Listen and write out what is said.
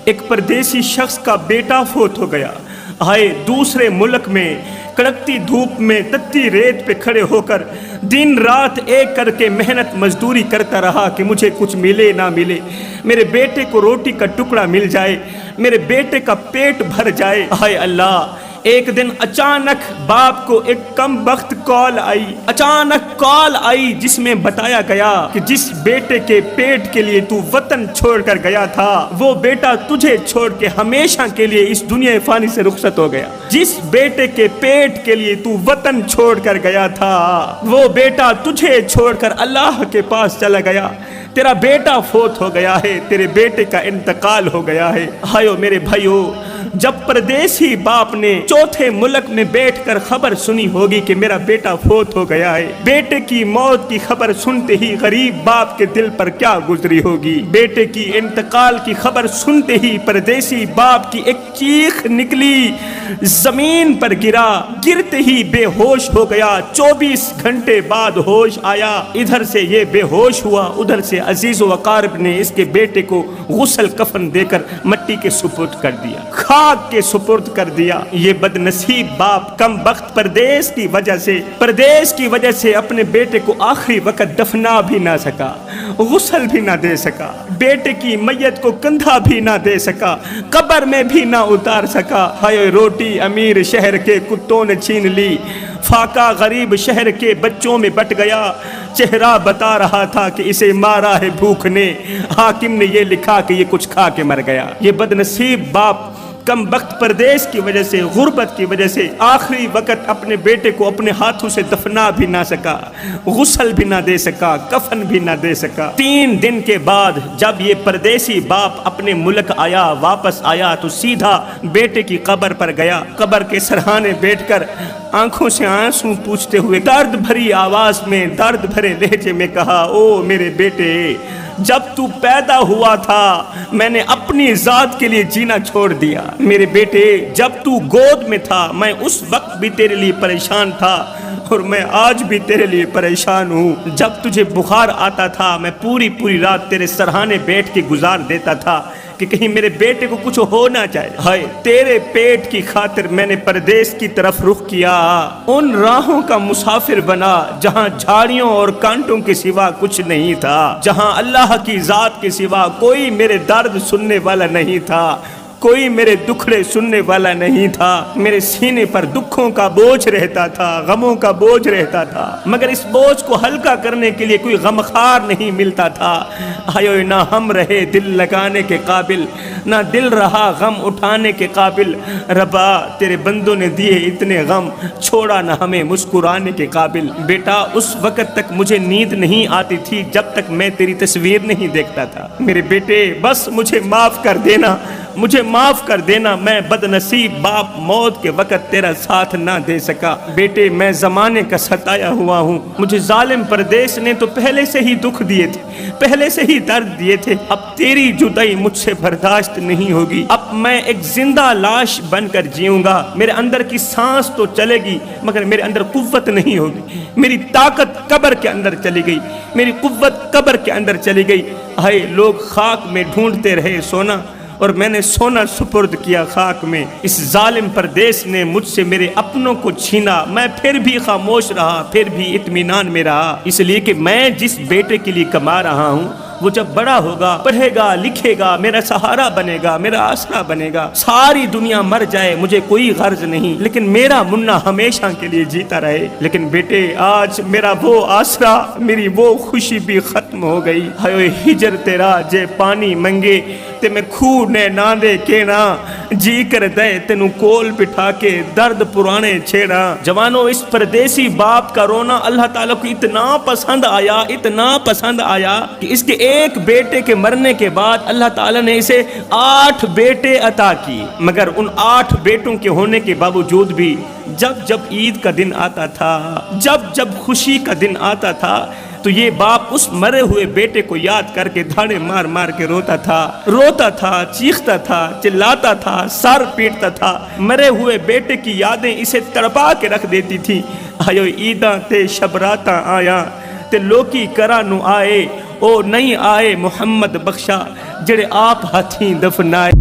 ایک پردیسی شخص کا بیٹا فوت ہو گیا. آئے دوسرے ملک میں کڑکتی دھوپ میں تتی ریت پہ کھڑے ہو کر دن رات ایک کر کے محنت مزدوری کرتا رہا کہ مجھے کچھ ملے نہ ملے, میرے بیٹے کو روٹی کا ٹکڑا مل جائے, میرے بیٹے کا پیٹ بھر جائے. ہائے اللہ, ایک دن اچانک باپ کو ایک کم بخت کال آئی, اچانک کال آئی جس میں بتایا گیا کہ جس بیٹے کے پیٹ کے لیے تو وطن چھوڑ کر گیا تھا وہ بیٹا تجھے چھوڑ کے ہمیشہ کے لیے اس دنیا فانی سے رخصت ہو گیا. جس بیٹے کے پیٹ کے لیے تو وطن چھوڑ کر گیا تھا وہ بیٹا تجھے چھوڑ کر اللہ کے پاس چلا گیا. تیرا بیٹا فوت ہو گیا ہے, تیرے بیٹے کا انتقال ہو گیا ہے. ہائے میرے بھائیو, جب پردیسی باپ نے چوتھے ملک میں بیٹھ کر خبر سنی ہوگی کہ میرا بیٹا فوت ہو گیا ہے, بیٹے کی موت کی خبر سنتے ہی غریب باپ کے دل پر کیا گزری ہوگی. بیٹے کی انتقال کی خبر سنتے ہی پردیسی باپ کی ایک چیخ نکلی, زمین پر گرا, گرتے ہی بے ہوش ہو گیا. 24 گھنٹے بعد ہوش آیا. ادھر سے یہ بے ہوش ہوا, ادھر سے عزیز و اقارب نے اس کے بیٹے کو غسل کفن دے کر مٹی کے سپرد کر دیا, خاک کے سپرد کر دیا. یہ بد نصیب باپ کم بخت پردیس کی وجہ سے اپنے بیٹے کو آخری وقت دفنا بھی نہ سکا, غسل بھی نہ دے سکا, بیٹے کی میت کو کندھا بھی نہ دے سکا, قبر میں بھی نہ اتار سکا. ہائے روٹی امیر شہر کے کتوں نے چھین لی, فاقہ غریب شہر کے بچوں میں بٹ گیا. چہرہ بتا رہا تھا کہ اسے مارا ہے بھوک نے, حاکم نے یہ لکھا کہ یہ کچھ کھا کے مر گیا. یہ بد نصیب باپ کم بخت پردیس کی وجہ سے, غربت کی وجہ سے آخری وقت اپنے بیٹے کو اپنے ہاتھوں سے دفنا بھی نہ سکا, غسل بھی نہ دے سکا, کفن بھی نہ دے سکا. 3 دن کے بعد جب یہ پردیسی باپ اپنے ملک آیا, واپس آیا تو سیدھا بیٹے کی قبر پر گیا. قبر کے سرہانے بیٹھ کر آنکھوں سے آنسو پوچھتے ہوئے درد بھری آواز میں, درد بھرے لہجے میں کہا, او میرے بیٹے, جب تو پیدا ہوا تھا میں نے اپنی ذات کے لیے جینا چھوڑ دیا. میرے بیٹے, جب تو گود میں تھا میں اس وقت بھی تیرے لیے پریشان تھا اور میں آج بھی تیرے لیے پریشان ہوں. جب تجھے بخار آتا تھا میں پوری رات تیرے سرہانے بیٹھ کے گزار دیتا تھا کہ کہیں میرے بیٹے کو کچھ ہو نہ جائے. ہائے, تیرے پیٹ کی خاطر میں نے پردیس کی طرف رخ کیا, ان راہوں کا مسافر بنا جہاں جھاڑیوں اور کانٹوں کے سوا کچھ نہیں تھا, جہاں اللہ کی ذات کے سوا کوئی میرے درد سننے والا نہیں تھا, کوئی میرے دکھڑے سننے والا نہیں تھا. میرے سینے پر دکھوں کا بوجھ رہتا تھا, غموں کا بوجھ رہتا تھا, مگر اس بوجھ کو ہلکا کرنے کے لیے کوئی غمخوار نہیں ملتا تھا. آئے نہ ہم رہے دل لگانے کے قابل, نہ دل رہا غم اٹھانے کے قابل. ربا تیرے بندوں نے دیے اتنے غم, چھوڑا نہ ہمیں مسکرانے کے قابل. بیٹا, اس وقت تک مجھے نیند نہیں آتی تھی جب تک میں تیری تصویر نہیں دیکھتا تھا. میرے بیٹے, بس مجھے معاف کر دینا, مجھے معاف کر دینا. میں بد نصیب باپ موت کے وقت تیرا ساتھ نہ دے سکا. بیٹے, میں زمانے کا ستایا ہوا ہوں, مجھے ظالم پردیس نے تو پہلے سے ہی دکھ دیے تھے, پہلے سے ہی درد دیے تھے. اب تیری جدائی مجھ سے برداشت نہیں ہوگی. اب میں ایک زندہ لاش بن کر جیوں گا. میرے اندر کی سانس تو چلے گی مگر میرے اندر قوت نہیں ہوگی. میری طاقت قبر کے اندر چلی گئی, میری قوت قبر کے اندر چلی گئی. ہائے, لوگ خاک میں ڈھونڈتے رہے سونا اور میں نے سونا سپرد کیا خاک میں. اس ظالم پردیس نے مجھ سے میرے اپنوں کو چھینا. میں پھر بھی خاموش رہا, پھر بھی اطمینان میں رہا, اس لیے کہ میں جس بیٹے کے لیے کما رہا ہوں وہ جب بڑا ہوگا, پڑھے گا, لکھے گا, میرا سہارا بنے گا, میرا آسرا بنے گا. ساری دنیا مر جائے مجھے کوئی غرض نہیں, لیکن میرا منا ہمیشہ کے لیے جیتا رہے. لیکن بیٹے, آج میرا وہ آسرا, میری وہ خوشی بھی ختم ہو گئی. ہائے ہجر تیرا جے پانی منگے تے میں کھو نے نہ دے کینا, جی کر دے تینوں کول بٹھا کے درد پرانے چھیڑا. جوانوں, اس پردیسی باپ کا رونا اللہ تعالیٰ کو اتنا پسند آیا, اتنا پسند آیا کہ اس کے ایک بیٹے کے مرنے کے بعد اللہ تعالیٰ نے اسے 8 بیٹے عطا کی. مگر ان 8 بیٹوں کے ہونے کے باوجود بھی جب عید کا دن آتا تھا, جب خوشی کا دن آتا تھا تو یہ باپ اس مرے ہوئے بیٹے کو یاد کر کے دھاڑے مار مار کے روتا تھا, چیختا تھا, چلاتا تھا, سر پیٹتا تھا. مرے ہوئے بیٹے کی یادیں اسے تڑپا کے رکھ دیتی تھی. آیو عیداں تے شبراتاں آیا تے لوکی کرا نو آئے, او نہیں آئے محمد بخشا جڑے آپ ہاتھیں دفنائے.